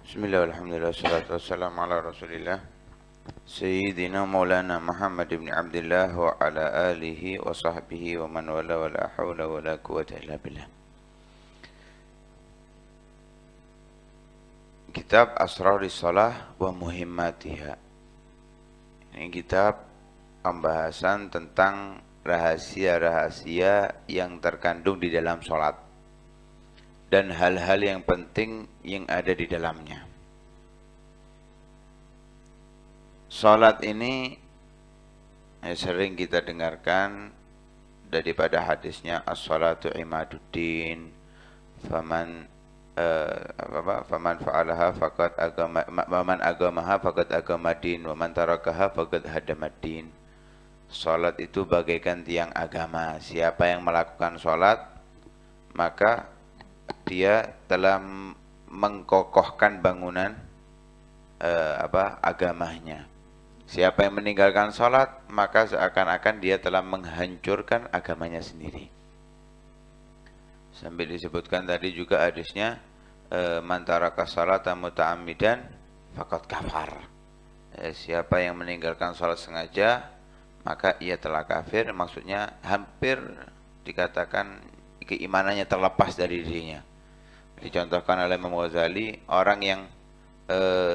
Bismillah, alhamdulillah, salatu wassalamu ala rasulillah Sayyidina Maulana Muhammad ibn Abdullah wa ala alihi wa sahbihi wa man wala wa la hawla wa la quwata illa billah. Kitab Asraris Salah wa Muhimmatiha. Ini kitab pembahasan tentang rahasia-rahasia yang terkandung di dalam sholat dan hal-hal yang penting yang ada di dalamnya. Salat ini sering kita dengarkan daripada hadisnya as-salatu imaduddin faman faman fa'alaha faqad agamaha faqad agamadin wa man tarakaha faqad hadamaddin. Salat itu bagaikan tiang agama. Siapa yang melakukan salat maka dia telah mengkokohkan bangunan agamanya. Siapa yang meninggalkan sholat, maka seakan-akan dia telah menghancurkan agamanya sendiri. Sambil disebutkan tadi juga hadisnya, man taraka sholata muta'ammidan faqad kafar. Siapa yang meninggalkan sholat sengaja, maka ia telah kafir. Maksudnya hampir dikatakan keimanannya terlepas dari dirinya. Dicontohkan oleh Imam Ghazali, orang yang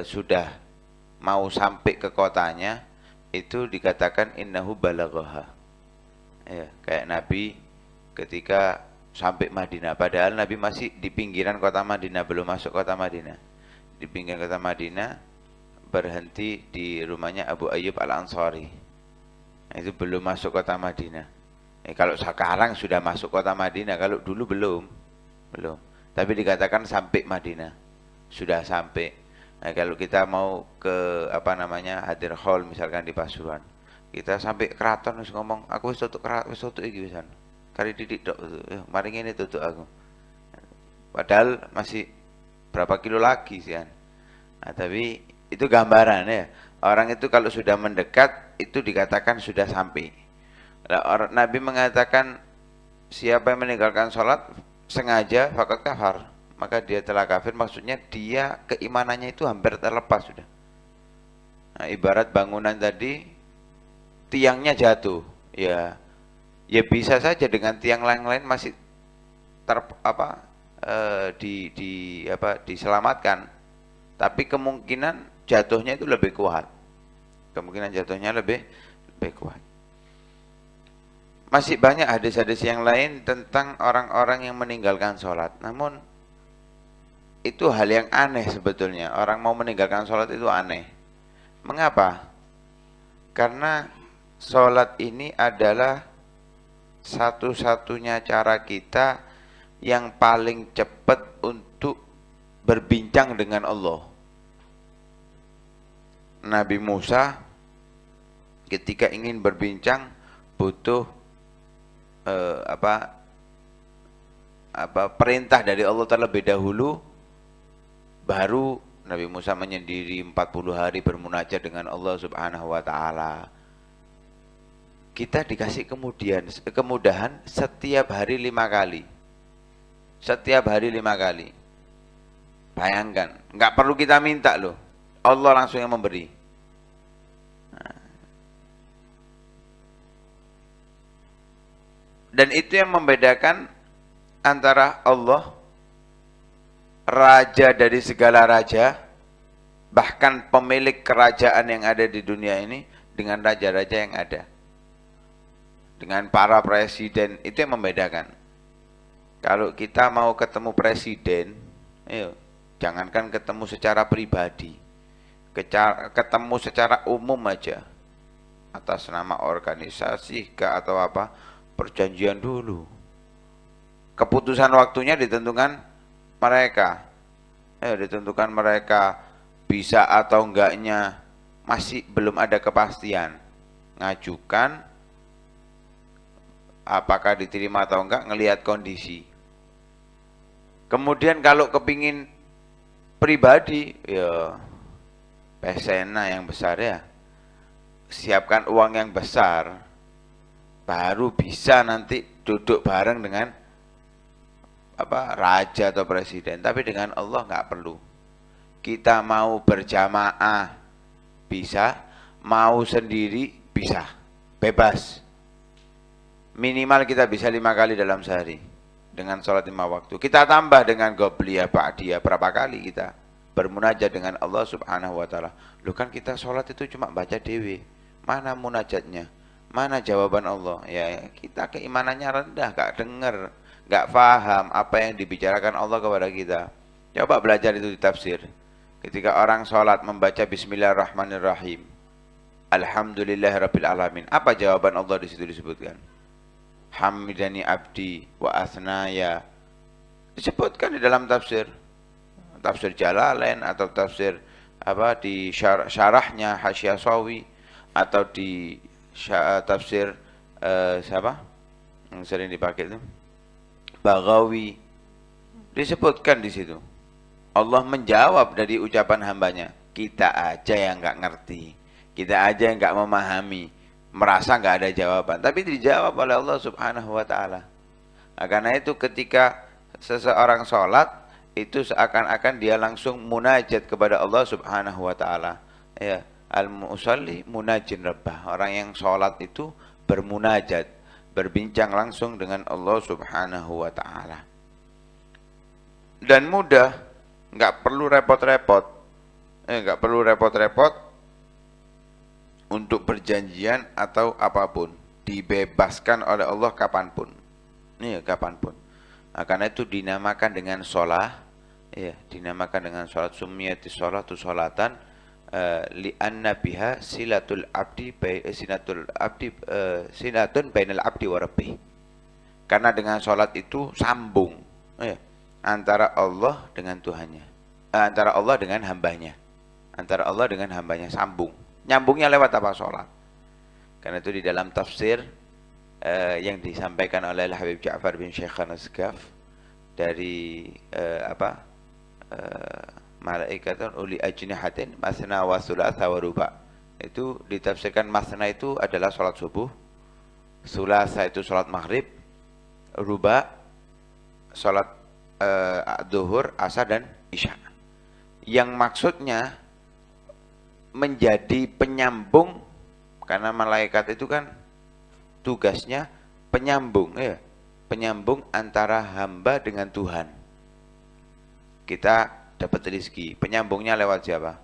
sudah mau sampai ke kotanya itu dikatakan innahu balaghaha. Ya, kayak Nabi ketika sampai Madinah, padahal Nabi masih di pinggiran kota Madinah, belum masuk kota Madinah. Di pinggiran kota Madinah, berhenti di rumahnya Abu Ayyub Al-Ansari. Nah, itu belum masuk kota Madinah. Kalau sekarang sudah masuk kota Madinah, kalau dulu belum. Tapi dikatakan sampai Madinah, sudah sampai. Nah, kalau kita mau ke Hadir Hall misalkan di Pasuruan, kita sampai keraton harus ngomong, aku wis tutuk iki pisan. Kari didik tok, mari ngene tutuk aku. Padahal masih berapa kilo lagi sih kan. Nah, tapi itu gambaran ya. Orang itu kalau sudah mendekat itu dikatakan sudah sampai. Nah, Nabi mengatakan siapa yang meninggalkan sholat sengaja faqad kafar, maka dia telah kafir. Maksudnya dia keimanannya itu hampir terlepas sudah. Nah, ibarat bangunan tadi tiangnya jatuh, ya bisa saja dengan tiang lain-lain masih diselamatkan, tapi kemungkinan jatuhnya itu lebih kuat. Masih banyak hadis-hadis yang lain tentang orang-orang yang meninggalkan sholat. Namun itu hal yang aneh sebetulnya. Orang mau meninggalkan sholat itu aneh. Mengapa? Karena sholat ini adalah satu-satunya cara kita yang paling cepat untuk berbincang dengan Allah. Nabi Musa ketika ingin berbincang butuh perintah dari Allah terlebih dahulu, baru Nabi Musa menyendiri 40 hari bermunajat dengan Allah Subhanahu wa taala. Kita dikasih kemudahan setiap hari 5 kali. Setiap hari 5 kali. Bayangkan, nggak perlu kita minta loh. Allah langsung yang memberi. Dan itu yang membedakan antara Allah, raja dari segala raja, bahkan pemilik kerajaan yang ada di dunia ini, dengan raja-raja yang ada, dengan para presiden. Itu yang membedakan. Kalau kita mau ketemu presiden, jangankan ketemu secara pribadi, ketemu secara umum aja, atas nama organisasi atau apa, perjanjian dulu. Keputusan waktunya ditentukan mereka. Ditentukan mereka, bisa atau enggaknya masih belum ada kepastian. Ngajukan, apakah diterima atau enggak, ngelihat kondisi. Kemudian kalau kepingin pribadi, ya pesena yang besar ya. Siapkan uang yang besar, baru bisa nanti duduk bareng dengan raja atau presiden. Tapi dengan Allah nggak perlu. Kita mau berjamaah bisa, mau sendiri bisa, bebas. Minimal kita bisa 5 kali dalam sehari dengan sholat 5 waktu. Kita tambah dengan qobliyah, ba'diyah, berapa kali kita bermunajat dengan Allah Subhanahu wa taala. Loh kan kita sholat itu cuma baca dewe. Mana munajatnya? Mana jawaban Allah? Ya, kita keimanannya rendah, gak dengar, gak paham apa yang dibicarakan Allah kepada kita. Coba belajar itu di tafsir. Ketika orang sholat membaca Bismillahirrahmanirrahim, Alhamdulillahirabbil alamin. Apa jawaban Allah di situ disebutkan? Hamidani abdi wa asnaya. Disebutkan di dalam tafsir. Tafsir Jalalain atau tafsir apa di syarahnya Hasyah Sawi atau di tafsir siapa? Yang sering dipakai itu Baghawi. Disebutkan di situ. Allah menjawab dari ucapan hambanya. Kita aja yang nggak ngerti, kita aja yang nggak memahami, merasa nggak ada jawaban, tapi dijawab oleh Allah Subhanahu wa taala. Nah, karena itu ketika seseorang sholat itu seakan-akan dia langsung munajat kepada Allah Subhanahu wa taala. Ya, al-musalli munajin rabbah. Orang yang sholat itu bermunajat, berbincang langsung dengan Allah Subhanahu wa taala. Dan mudah. Nggak perlu repot-repot, nggak perlu repot-repot untuk perjanjian atau apapun, dibebaskan oleh Allah kapanpun, kapanpun. Nah, karena itu dinamakan dengan sholat, dinamakan dengan sholat. Sumiyati sholatu sholatan li'anna biha silatul abdi sinatun bainal abdi wa rabbih. Karena dengan sholat itu sambung, antara Allah dengan Tuhannya, antara Allah dengan hambanya, antara Allah dengan hambanya sambung. Nyambungnya lewat apa? Sholat. Karena itu di dalam tafsir yang disampaikan oleh Habib Ja'far bin Syekh An-Nasgaf dari malaikatun uli ajnihatin masna wa thulatha wa ruba. Itu ditafsirkan masna itu adalah sholat subuh, thulatha itu sholat maghrib, ruba sholat zuhur, asar dan isya. Yang maksudnya menjadi penyambung, karena malaikat itu kan tugasnya penyambung, penyambung antara hamba dengan Tuhan. Kita dapat rezeki, penyambungnya lewat siapa?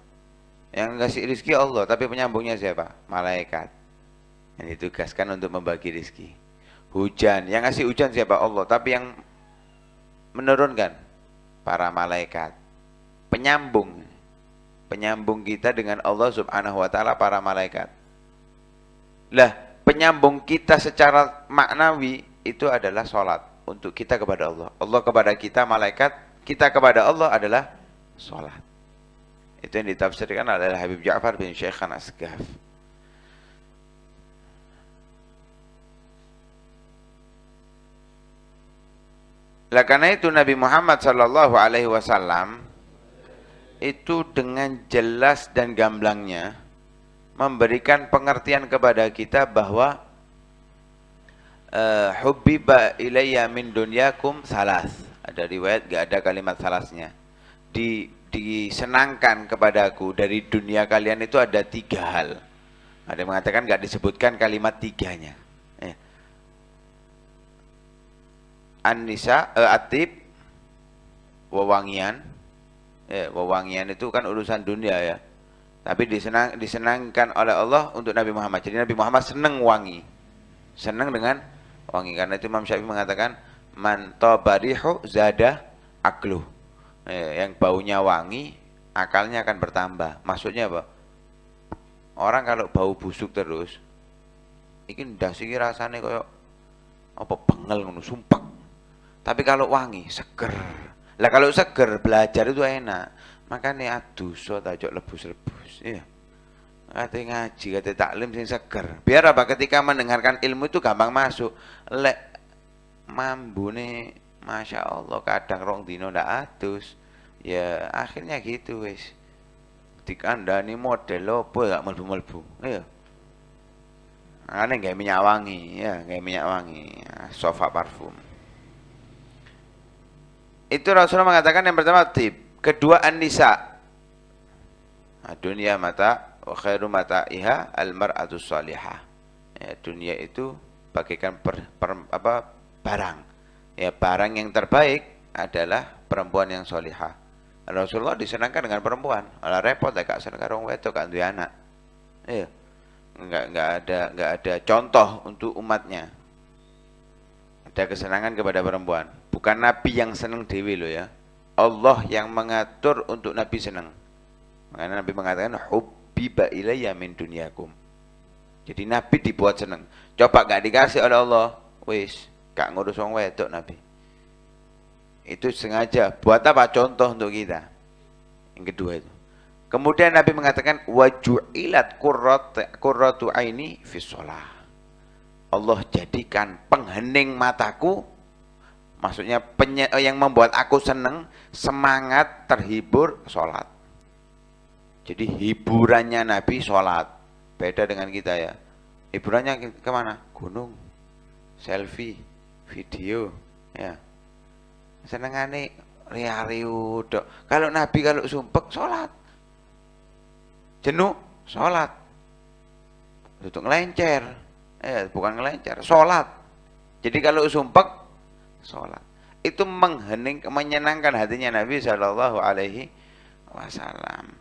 Yang ngasih rezeki Allah, tapi penyambungnya siapa? Malaikat. Yang ditugaskan untuk membagi rezeki. Hujan, yang ngasih hujan siapa? Allah, tapi yang menurunkan para malaikat. Penyambung kita dengan Allah Subhanahu wa taala, para malaikat. Lah, penyambung kita secara maknawi itu adalah sholat untuk kita kepada Allah. Allah kepada kita, malaikat, kita kepada Allah adalah sholat. Itu yang ditafsirkan oleh Habib Ja'far bin Syekh An-Nasgaf. Lah karena itu Nabi Muhammad sallallahu alaihi wasallam itu dengan jelas dan gamblangnya memberikan pengertian kepada kita bahwa hubbiba ilayya min dunyakum salas. Ada riwayat enggak ada kalimat salasnya. Disenangkan kepadaku dari dunia kalian itu ada 3 hal. Ada yang mengatakan enggak disebutkan kalimat 3-nya. An-nisa, atib, wewangian. Wewangian itu kan urusan dunia ya. Tapi disenangkan oleh Allah untuk Nabi Muhammad. Jadi Nabi Muhammad senang wangi. Senang dengan wangi. Karena itu Imam Syafi'i mengatakan man tabarihu zada akluh. Yang baunya wangi, akalnya akan bertambah. Maksudnya apa? Orang kalau bau busuk terus, iki ndas iki rasane koyo apa bengel ngono, sumpek. Tapi kalau wangi, seger. Lah kalau seger, belajar itu enak. Makanya aduso tajok lebus-lebus. Iya. Kata ngaji, kata taklim sing seger. Biar apa? Ketika mendengarkan ilmu itu gampang masuk. Lek mambune Masya Allah kadang rong dino ndak adus. Ya akhirnya gitu wis. Dikandani model opo gak mlebu-mlebu. Iya. Ane gawe minyak wangi, ya, gawe minyak wangi. Sofa parfum. Itu Rasulullah mengatakan yang pertama tip, kedua an-nisa. Dunia mata wa khairu mata'iha al-mar'atus salihah. Ya, dunia itu bagaikan barang. Ya, barang yang terbaik adalah perempuan yang solihah. Rasulullah disenangkan dengan perempuan. Alah repot ya kak seneng karo wong wedok gak duwe anak. Iya. Enggak ada contoh untuk umatnya. Ada kesenangan kepada perempuan. Bukan Nabi yang senang dewi loh ya. Allah yang mengatur untuk Nabi senang. Makanya Nabi mengatakan hubbiba ilayya min dunyakum. Jadi Nabi dibuat senang. Coba gak dikasih oleh Allah, wis gak ngurus wong wedok Nabi. Itu sengaja buat apa? Contoh untuk kita. Yang kedua itu. Kemudian Nabi mengatakan waju'ilat qurratu aini fi shalah. Allah jadikan penghening mataku, maksudnya yang membuat aku senang, semangat, terhibur, sholat. Jadi hiburannya Nabi sholat. Beda dengan kita ya. Hiburannya kemana? Gunung, selfie, video. Ya. Senengane riariu dok. Kalau Nabi kalau sumpek sholat. Jenuh, sholat. Duduk ngelencer. Bukan ngelencer, sholat. Jadi kalau sumpek, sholat. Itu menghening, menyenangkan hatinya Nabi Shallallahu Alaihi Wasallam.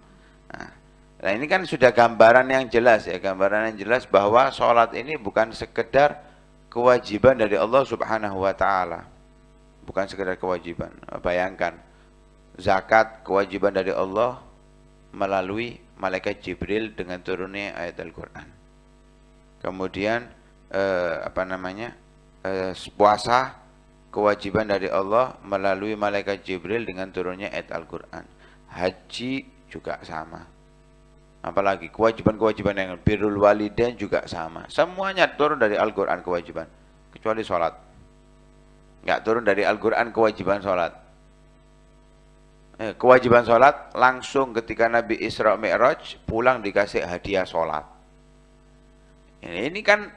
Nah ini kan sudah gambaran yang jelas ya, gambaran yang jelas bahwa sholat ini bukan sekedar kewajiban dari Allah Subhanahu Wa Taala, bukan sekedar kewajiban. Bayangkan zakat kewajiban dari Allah melalui malaikat Jibril dengan turunnya ayat Al-Quran. Kemudian puasa kewajiban dari Allah melalui malaikat Jibril dengan turunnya ayat Al-Quran. Haji juga sama. Apalagi kewajiban-kewajiban yang birrul walidain juga sama. Semuanya turun dari Al-Quran kewajiban. Kecuali sholat. Nggak turun dari Al-Quran kewajiban sholat. Kewajiban sholat langsung ketika Nabi Isra Mi'raj pulang dikasih hadiah sholat. Ini kan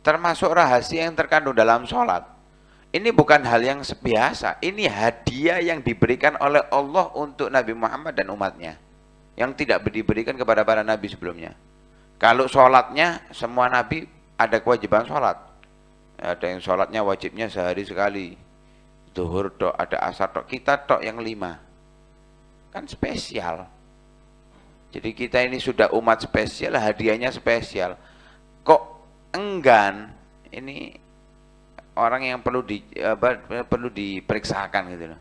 termasuk rahasia yang terkandung dalam sholat. Ini bukan hal yang biasa. Ini hadiah yang diberikan oleh Allah untuk Nabi Muhammad dan umatnya. Yang tidak diberikan kepada para nabi sebelumnya. Kalau sholatnya, semua nabi ada kewajiban sholat. Ada yang sholatnya wajibnya sehari sekali. Zuhur tok, ada asar tok. Kita tok yang 5. Kan spesial. Jadi kita ini sudah umat spesial, hadiahnya spesial. Kok enggan? Ini orang yang perlu diperiksakan gitu loh.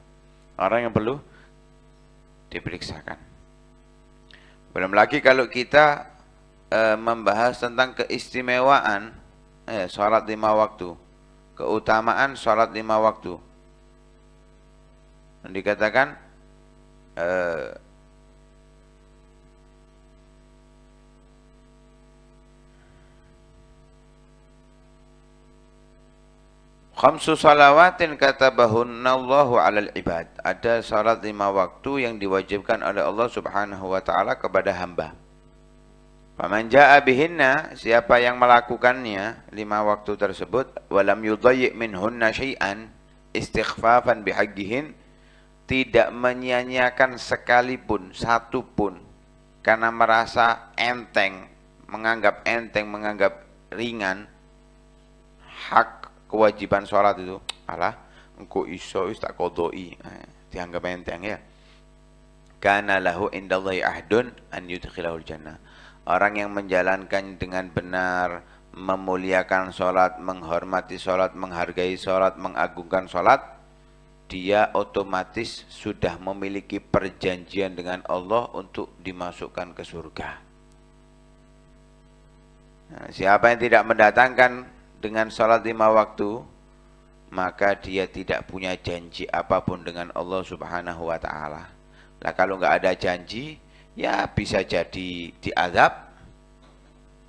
Orang yang perlu diperiksakan. Belum lagi kalau kita membahas tentang keistimewaan sholat 5 waktu, keutamaan sholat 5 waktu. Dan dikatakan khamsu salawatin katabahunallahu alal ibad. Ada salat 5 waktu yang diwajibkan oleh Allah Subhanahu wa taala kepada hamba. Faman jaa bihinna, siapa yang melakukannya 5 waktu tersebut, walam yudayyi' minhunna syai'an istighfafan bihaqqihin, tidak menyia-nyiakan sekalipun satu pun karena merasa enteng, menganggap ringan hak kewajiban sholat itu, alah engko iso wis tak qodoi, dianggap enteng ya. Kana lahu indallahi ahdun an yudkhilahul jannah. Orang yang menjalankan dengan benar, memuliakan sholat, menghormati sholat, menghargai sholat, mengagungkan sholat, dia otomatis sudah memiliki perjanjian dengan Allah untuk dimasukkan ke surga. Nah, siapa yang tidak mendatangkan dengan sholat 5 waktu, maka dia tidak punya janji apapun dengan Allah Subhanahu wa ta'ala. Nah kalau nggak ada janji, ya bisa jadi diazab,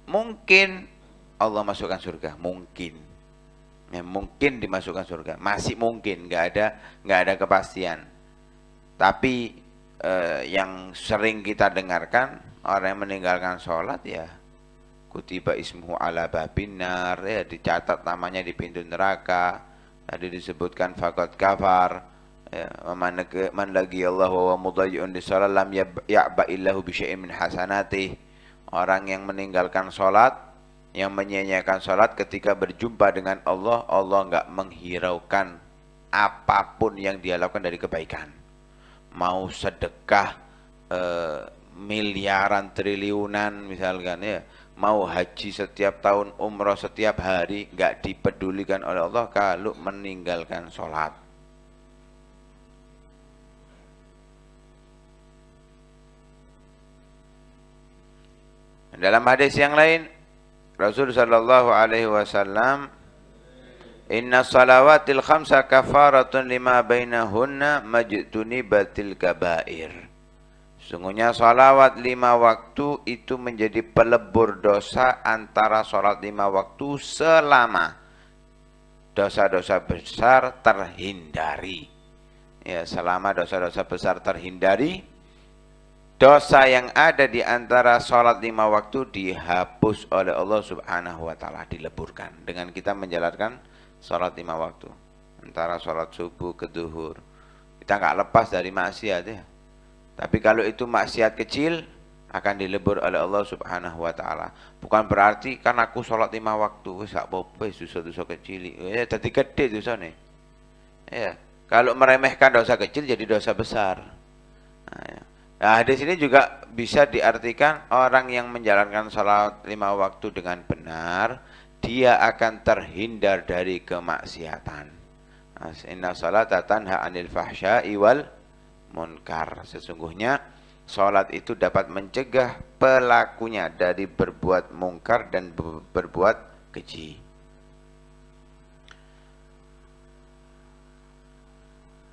mungkin Allah masukkan surga, mungkin ya, mungkin dimasukkan surga, masih mungkin, nggak ada kepastian. Tapi yang sering kita dengarkan, orang yang meninggalkan sholat ya kutiba ismuhu ala babin nar, ya dicatat namanya di pintu neraka. Tadi disebutkan faqad kafar, Ya, man lagi Allah wa mudayyi'un di salat lam ya'ba'illahu bi syai'in min hasanatih. Orang yang meninggalkan salat, yang menyia-nyiakan salat ketika berjumpa dengan Allah, Allah enggak menghiraukan apapun yang dia lakukan dari kebaikan. Mau sedekah miliaran triliunan misalkan ya, mau haji setiap tahun, umrah setiap hari, enggak dipedulikan oleh Allah kalau meninggalkan salat. Dalam hadis yang lain, Rasul sallallahu alaihi wasallam, "Inna salawatil khamsa kafaratun lima bainahunna majtunibatil kabair." Sungguhnya salawat 5 waktu itu menjadi pelebur dosa antara salat 5 waktu selama dosa-dosa besar terhindari. Ya, selama dosa-dosa besar terhindari, dosa yang ada di antara sholat 5 waktu dihapus oleh Allah subhanahu wa ta'ala, dileburkan dengan kita menjalankan sholat 5 waktu. Antara sholat subuh ke duhur, kita nggak lepas dari maksiat ya. Tapi kalau itu maksiat kecil, akan dilebur oleh Allah subhanahu wa ta'ala. Bukan berarti kan aku sholat 5 waktu, wis gak apa-apa, dosa-dosa kecil. Ya, jadi gede dosa nih. Ya, kalau meremehkan dosa kecil jadi dosa besar. Nah, ya. Nah, hadis ini juga bisa diartikan orang yang menjalankan salat 5 waktu dengan benar, dia akan terhindar dari kemaksiatan. Inna salata tanha 'anil fahsya'i wal munkar. Sesungguhnya salat itu dapat mencegah pelakunya dari berbuat mungkar dan berbuat keji.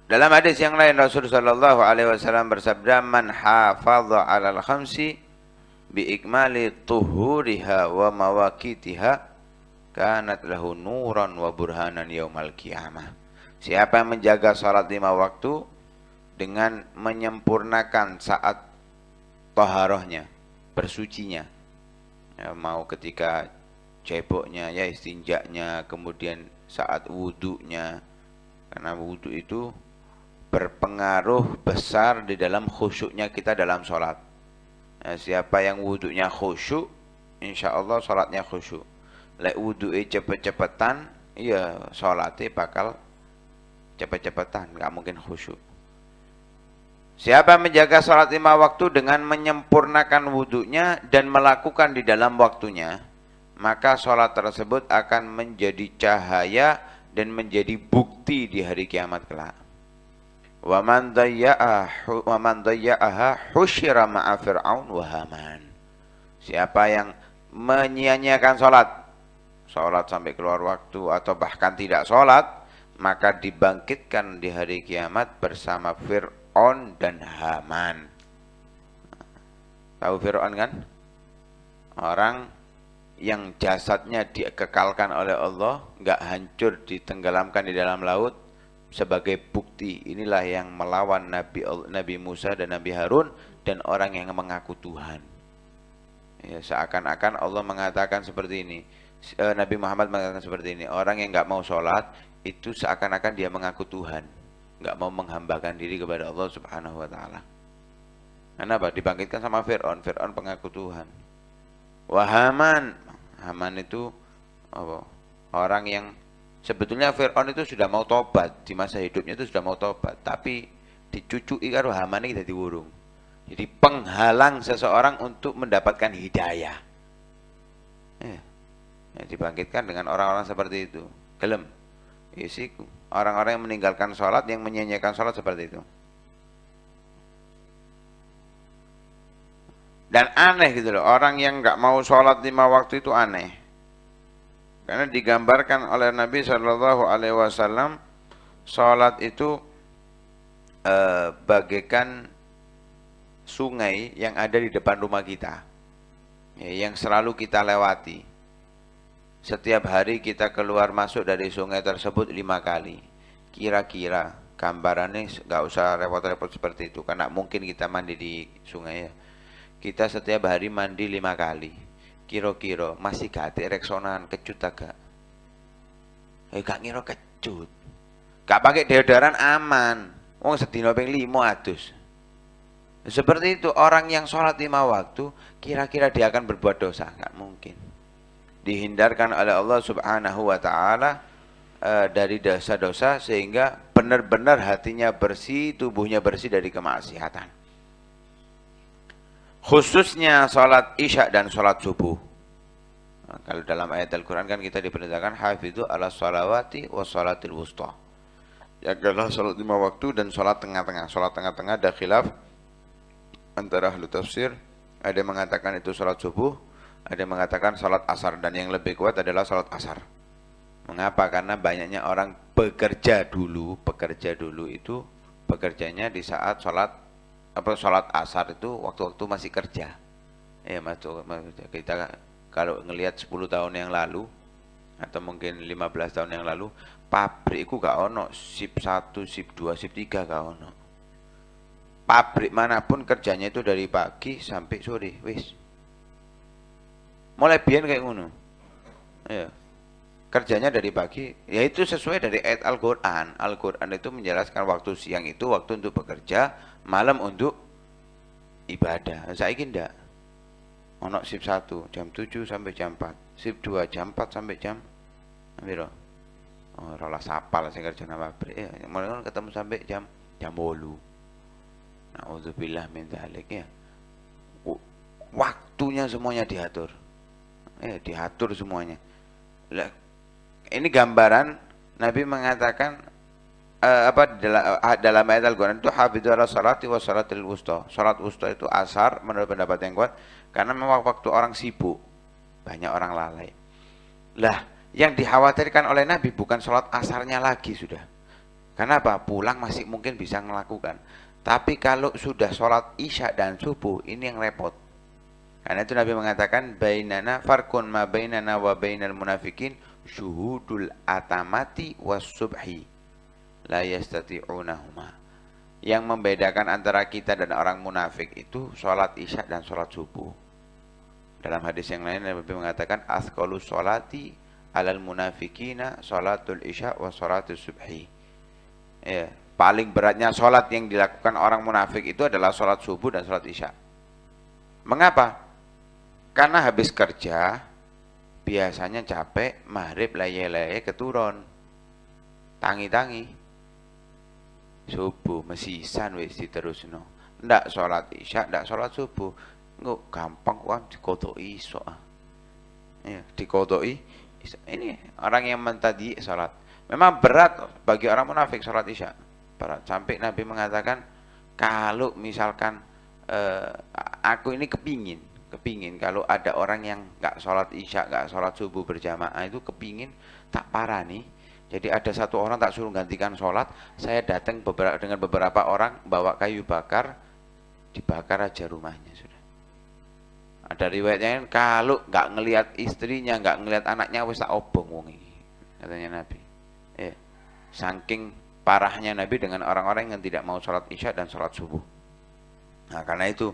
Dalam hadis yang lain Rasulullah sallallahu alaihi wasallam bersabda, "Man hafadha 'alal khamsi bi ikmali tuhuriha wa mawaqitiha kanat lahu nuran wa burhanan yaumal qiyamah." Siapa yang menjaga salat 5 waktu dengan menyempurnakan saat taharahnya, bersucinya. Ya, mau ketika ceboknya, ya istinjaknya, kemudian saat wudunya. Karena wudu itu berpengaruh besar di dalam khusyuknya kita dalam sholat. Nah, siapa yang wudhunya khusyuk, insya Allah sholatnya khusyuk. Lek wudhunya cepet-cepetan, ya sholatnya bakal cepet-cepetan, nggak mungkin khusyuk. Siapa menjaga sholat 5 waktu dengan menyempurnakan wudhunya dan melakukan di dalam waktunya, maka sholat tersebut akan menjadi cahaya dan menjadi bukti di hari kiamat kelak. Wa man dayya'aha husyira ma'a fir'aun wa haman. Siapa yang menyia-nyiakan salat sampai keluar waktu atau bahkan tidak salat, maka dibangkitkan di hari kiamat bersama Fir'aun dan Haman. Tahu Fir'aun kan? Orang yang jasadnya dikekalkan oleh Allah, enggak hancur, ditenggelamkan di dalam laut. Sebagai bukti inilah yang melawan Nabi Musa dan Nabi Harun dan orang yang mengaku Tuhan. Ya, seakan-akan Allah mengatakan seperti ini, Nabi Muhammad mengatakan seperti ini, orang yang nggak mau sholat itu seakan-akan dia mengaku Tuhan, nggak mau menghambakan diri kepada Allah Subhanahu Wa Taala. Kenapa? Dibangkitkan sama Fir'aun, Fir'aun pengaku Tuhan. Haman itu apa? Orang yang sebetulnya Fir'aun itu sudah mau tobat, di masa hidupnya itu sudah mau tobat, tapi dicucui karo Haman ini jadi wurung. Jadi penghalang seseorang untuk mendapatkan hidayah. Ya, dibangkitkan dengan orang-orang seperti itu. Gelem. Isiku. Orang-orang yang meninggalkan sholat, yang menyanyikan sholat seperti itu. Dan aneh gitu loh, orang yang nggak mau sholat 5 waktu itu aneh. Karena digambarkan oleh Nabi Shallallahu Alaihi Wasallam, sholat itu bagaikan sungai yang ada di depan rumah kita, ya, yang selalu kita lewati. Setiap hari kita keluar masuk dari sungai tersebut 5 kali. Kira-kira gambarannya nggak usah repot-repot seperti itu, karena mungkin kita mandi di sungai ya. Kita setiap hari mandi 5 kali. Kira-kira masih gak ada reksonan kecut agak. Gak ngira kecut. Gak pakai deodoran aman. Wong sedina ping 5 adus. Seperti itu orang yang sholat 5 waktu, kira-kira dia akan berbuat dosa? Nggak mungkin. Dihindarkan oleh Allah Subhanahu wa taala dari dosa-dosa sehingga benar-benar hatinya bersih, tubuhnya bersih dari kemaksiatan. Khususnya sholat isya dan sholat subuh. Nah, kalau dalam ayat Al-Quran kan kita diperintahkan hafidhu ala sholawati wa sholatil wusta. Jagalah sholat 5 waktu dan sholat tengah-tengah. Sholat tengah-tengah ada khilaf antara ahli tafsir. Ada yang mengatakan itu sholat subuh, ada yang mengatakan sholat asar, dan yang lebih kuat adalah sholat asar. Mengapa? Karena banyaknya orang bekerja dulu itu bekerjanya di saat sholat asar itu waktu-waktu masih kerja. Ya, kita kalau ngelihat 10 tahun yang lalu atau mungkin 15 tahun yang lalu, pabrikku gak ono sip 1, sip 2, sip 3 gak ono. Pabrik manapun kerjanya itu dari pagi sampai sore, wis. Mulai biyen kayak ngono. Ya. Kerjanya dari pagi, yaitu sesuai dari ayat Al-Quran. Al-Quran itu menjelaskan waktu siang itu waktu untuk bekerja, malam untuk ibadah. Saiki ndak. Ono sip 1 jam 7 sampai jam 4, sip 2 jam 4 sampai jam piro? Oh, ora sapal sing kerja nang pabrik. Mulai ketemu sampai jam 8. Nauzubillah min dzalik ya. Waktunya semuanya diatur. Diatur semuanya. Lah, ini gambaran Nabi mengatakan dalam ayat Al-Quran itu hafidhu ala sholati wa sholatil wusta. Sholat wusta itu asar menurut pendapat yang kuat karena memang waktu orang sibuk, banyak orang lalai. Lah, yang dikhawatirkan oleh Nabi bukan sholat asarnya lagi sudah. Kenapa? Pulang masih mungkin bisa melakukan. Tapi kalau sudah sholat isya dan subuh, ini yang repot. Karena itu Nabi mengatakan bainana farkun ma bainana wa bainal munafikin syuhudul atamati was subhi la yastati'unahuma. Yang membedakan antara kita dan orang munafik itu sholat isya dan sholat subuh. Dalam hadis yang lain Nabi mengatakan asqalus sholati alal munafikina sholatul isya wa sholatus subhi. Ya, paling beratnya sholat yang dilakukan orang munafik itu adalah sholat subuh dan sholat isya. Mengapa? Karena habis kerja biasanya capek, maghrib leye-leye keturun, tangi-tangi, subuh mesisan wis diterusno. Ndak sholat isya, ndak sholat subuh, nggak gampang kok dikodoi iso. Ya, dikodoi. Ini orang yang mentadi sholat. Memang berat bagi orang munafik sholat isya. Berat. Sampai Nabi mengatakan kalau misalkan aku ini kepingin kalau ada orang yang nggak sholat isya, nggak sholat subuh berjamaah itu kepingin tak parah nih. Jadi ada satu orang tak suruh gantikan sholat, saya datang dengan beberapa orang bawa kayu bakar, dibakar aja rumahnya sudah. Ada riwayatnya kalau nggak ngelihat istrinya, nggak ngelihat anaknya, wis tak obong wong iki, katanya Nabi. Saking parahnya Nabi dengan orang-orang yang tidak mau sholat isya dan sholat subuh. Nah, karena itu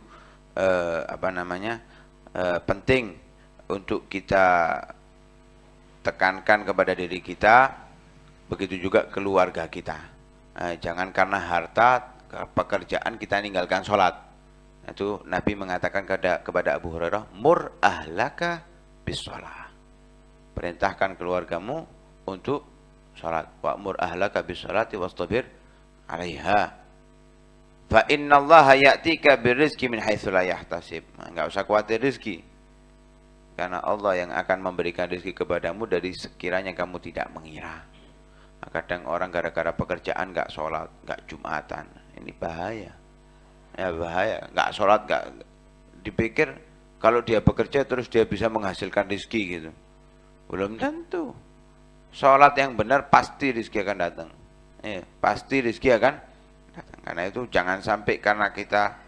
penting untuk kita tekankan kepada diri kita, begitu juga keluarga kita. Jangan karena harta, pekerjaan kita ninggalkan sholat. Itu Nabi mengatakan kepada Abu Hurairah, mur ahlaka bis sholat. Perintahkan keluargamu untuk sholat. Wa'mur ahlaka bis sholati wastabir 'alaiha. Fa innallaha ya'tika birrizqi min haitsu la yahtasib. Enggak usah khawatir rezeki. Karena Allah yang akan memberikan rezeki kepadamu dari sekiranya kamu tidak mengira. Kadang orang gara-gara pekerjaan enggak sholat, enggak jumatan. Ini bahaya. Ya bahaya, enggak sholat, enggak dipikir kalau dia bekerja terus dia bisa menghasilkan rezeki gitu. Belum tentu. Sholat yang benar pasti rezeki akan datang. Pasti rezeki akan datang. Karena itu jangan sampai karena kita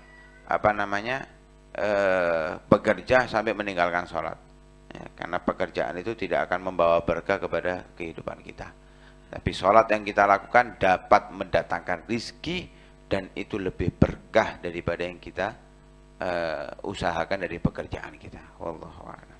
bekerja sampai meninggalkan sholat. Karena pekerjaan itu tidak akan membawa berkah kepada kehidupan kita. Tapi sholat yang kita lakukan dapat mendatangkan rezeki dan itu lebih berkah daripada yang kita usahakan dari pekerjaan kita. Wallahu a'lam.